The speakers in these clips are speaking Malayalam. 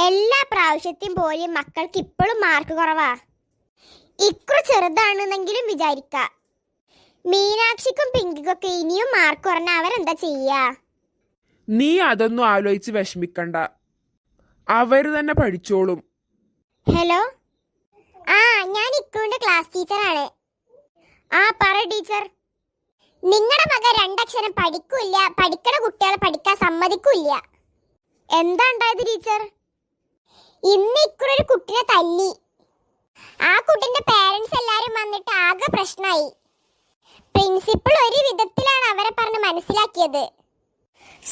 എല്ലാ പ്രാവശ്യത്തെയും പോലെ മക്കൾക്ക് ഇപ്പോഴും മാർക്ക് കുറവാ. ഇക്കുറി ചെറുതാണെന്നെങ്കിലും വിചാരിക്ക. മീനാക്ഷിക്കും പിങ്കിക്കൊക്കെ ഇനിയും മാർക്ക് കുറഞ്ഞ അവരെന്താ ചെയ്യാ? നീ അതൊന്നും ആലോചിച്ച് വിഷമിക്കണ്ട, അവര് തന്നെ പഠിച്ചോളും. ഹലോ, ഞാൻ ഇക്കുവിന്റെ ക്ലാസ് ടീച്ചറാണ്. പറ ടീച്ചർ. നിങ്ങളുടെ മകൻ രണ്ടക്ഷരം പഠിക്കൂല, പഠിക്കണ കുട്ടികളെ പഠിക്കാൻ സമ്മതിക്കൂല. എന്താ ഉണ്ടായത് ടീച്ചർ? ഇന്ന് ഇക്കുറി ഒരു കുട്ടിനെ തല്ലി. ആ കുട്ടിന്റെ പേരൻസ് എല്ലാരും വന്നിട്ട് ആകെ പ്രശ്നമായി. പ്രിൻസിപ്പൾ ഒരു വിധത്തിലാണ് അവരെ പറഞ്ഞ് മനസ്സിലാക്കിയത്.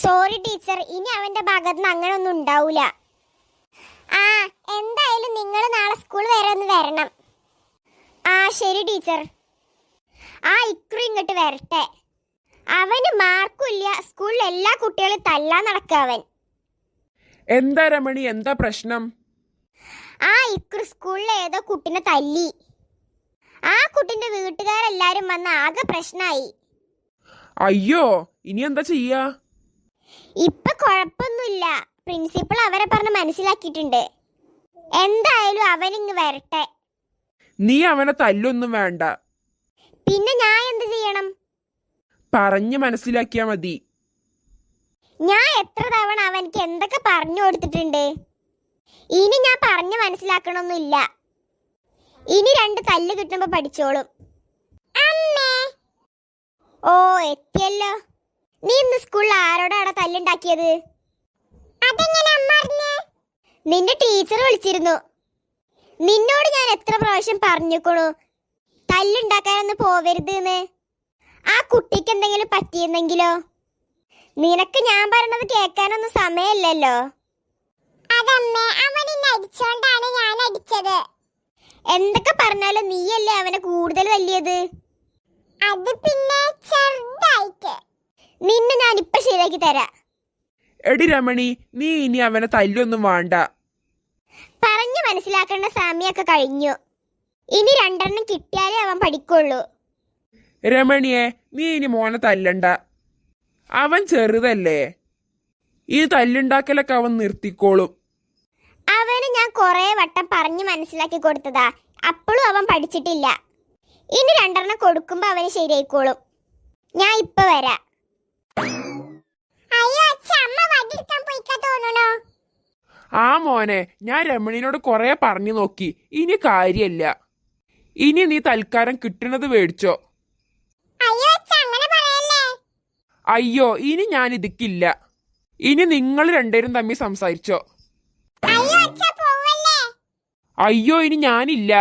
സോറി ടീച്ചർ, ഇനി അവന്റെ ഭാഗത്തുനിന്ന് അങ്ങനെ ഒന്നും ഉണ്ടാവൂല. എന്തായാലും നിങ്ങൾ നാളെ സ്കൂൾ വരെ ഒന്ന് വരണം. ശരി ടീച്ചർ. ഇക്കുറി ഇങ്ങോട്ട് വരട്ടെ. അവന് മാർക്കില്ല, സ്കൂളിൽ എല്ലാ കുട്ടികളും തല്ലാൻ നടക്കുക അവൻ. എന്താ രമണി, എന്താ പ്രശ്നം? ഇക്കുറി സ്കൂളിൽ ഏതോ കുട്ടിനെ തല്ലി. ആ കുട്ടിന്റെ വീട്ടുകാരെല്ലാരും വന്ന് ആകെ പ്രശ്നമായി. അയ്യോ, ഇനി എന്താ ചെയ്യാ? ഇപ്പൊ കുഴപ്പമൊന്നുമില്ല, പ്രിൻസിപ്പൾ അവരെ പറഞ്ഞ് മനസ്സിലാക്കിയിട്ടുണ്ട്. എന്തായാലും അവനിങ്ങ് വരട്ടെ. നീ അവനെ തല്ലൊന്നും വേണ്ട. പിന്നെ ഞാൻ എന്ത് ചെയ്യണം? പറഞ്ഞ് മനസ്സിലാക്കിയാ മതി. ഞാൻ എത്ര തവണ അവനക്ക് എന്തൊക്കെ പറഞ്ഞു കൊടുത്തിട്ടുണ്ട്. ഇനി ഞാൻ പറഞ്ഞ് മനസ്സിലാക്കണമൊന്നുമില്ല. ഇനി 2 തല്ല് കിട്ടുമ്പോ പഠിച്ചോളും. എത്തിയല്ലോ. നീ ഇന്ന് സ്കൂളിൽ ആരോടാണ് തല്ലുണ്ടാക്കിയത്? നിന്റെ ടീച്ചർ വിളിച്ചിരുന്നു. നിന്നോട് ഞാൻ എത്ര പ്രാവശ്യം പറഞ്ഞിക്കണു തല്ലുണ്ടാക്കാനൊന്നും പോവരുത് എന്ന്. ആ കുട്ടിക്ക് എന്തെങ്കിലും പറ്റിയെന്നെങ്കിലോ? നിനക്ക് ഞാൻ പറഞ്ഞത് കേൾക്കാനൊന്നും സമയമില്ലല്ലോ. എന്തൊക്കെ പറഞ്ഞാലും നീയല്ലേ അവനെ കൂടുതൽ തല്ലിയത്. നിന്നെ ഞാൻ ഇപ്പൊ ശരിയാക്കി തരാം. എടി രമണി, നീ ഇനി അവനെ തല്ലൊന്നും വേണ്ട. പറഞ്ഞു മനസ്സിലാക്കേണ്ട സമയമൊക്കെ കഴിഞ്ഞു. ഇനി 2 കിട്ടിയാലേ അവൻ പഠിക്കുള്ളൂ. രമണിയെ, നീ ഇനി മോനെ തല്ലണ്ട. അവൻ ചെറുതല്ലേ, ഈ തല്ലുണ്ടാക്കലൊക്കെ അവൻ നിർത്തിക്കോളും. അവന് ഞാൻ കുറെ വട്ടം പറഞ്ഞു മനസ്സിലാക്കി കൊടുത്തതാ, അപ്പോഴും അവൻ പഠിച്ചിട്ടില്ല. ഇനി 2 കൊടുക്കുമ്പോ അവന് ശരിയായിക്കോളും. ഞാൻ ഇപ്പൊ വരാം. മോനെ, ഞാൻ രമണിനോട് കുറെ പറഞ്ഞു നോക്കി, ഇനി കാര്യല്ല. ഇനി നീ തൽക്കാലം കിട്ടുന്നത് മേടിച്ചോ. അയ്യോ, ഇനി ഞാൻ ഇതിക്കില്ല. ഇനി നിങ്ങൾ 2 തമ്മിൽ സംസാരിച്ചോ. അയ്യോ, ഇനി ഞാനില്ല.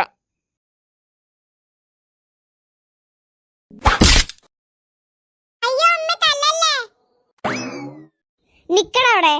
നിക്കടവിടെ.